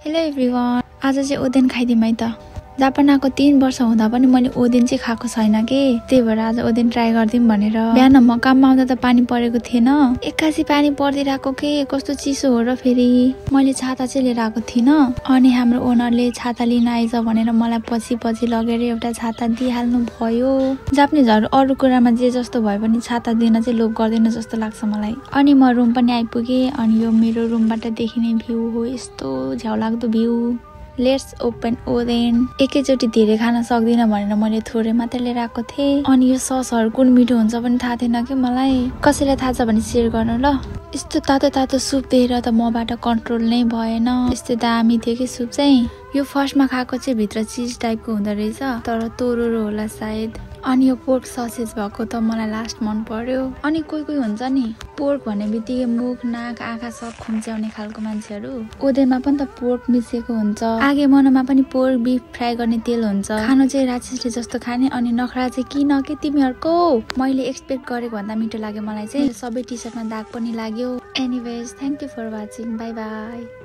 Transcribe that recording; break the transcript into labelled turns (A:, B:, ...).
A: Hello everyone, आज चाहिँ ओदेन खाइदिउँ है त। जापान आएको 3 वर्ष हुँदा पनि मैले ओदेन चाहिँ खाएको छैन के, त्यही भएर आज ओदेन ट्राई गरिदिउँ भनेर। बिहान म काममा आउँदा त पानी परेको थिएन, एक्कासी पानी पर्दिरहेको के, कस्तो चिसो हो र। फेरि मैले छाता चाहिँ लिएर आएको थिइनँ, अनि हाम्रो ओनरले छाता लिन आइज भनेर मलाई पछि पछि लगेर एउटा छाता दिइहाल्नु भयो। जापानिजहरू अरू कुरामा जे जस्तो भए पनि छाता दिन चाहिँ लोभ गर्दैन जस्तो लाग्छ मलाई। अनि म रुम पनि आइपुगेँ, अनि यो मेरो रुमबाट देखिने भ्यू हो, यस्तो झ्याउलाग्दो भ्यू। लेट्स ओपन ओदेन। एकैचोटि धेरै खान सक्दिनँ भनेर मैले थोरै मात्र लिएर आएको थिएँ। अनि यो ससहरू कुन मिठो हुन्छ पनि थाहा थिएन कि मलाई। कसैलाई थाहा छ भने सेयर गर्नु ल। यस्तो तातो तातो सुप देखेर त मबाट कन्ट्रोल नै भएन, यस्तो दामी थियो कि सुप चाहिँ। यो फर्स्टमा खाएको चाहिँ भित्र चिज टाइपको हुँदो रहेछ, तर तोरो होला सायद। अनि यो पोर्क ससेज भएको त मलाई लास्ट मन पर्यो। अनि कोही कोही हुन्छ नि, पोर्क भन्ने बित्तिकै मुख नाक आँखा सब खुम्च्याउने खालको मान्छेहरू। ओदेनमा पनि त पोर्क मिसेको हुन्छ, आगे मनमा पनि पोर्क बिफ फ्राई गर्ने तेल हुन्छ। खानु चाहिँ राक्षसले जस्तो खाने, अनि नखरा चाहिँ किन के तिमीहरूको। मैले एक्सपेक्ट गरेको भन्दा मिठो लाग्यो मलाई चाहिँ। सबै टी सर्टमा दाग पनि लाग्यो। Anyways, thank you for watching, bye by.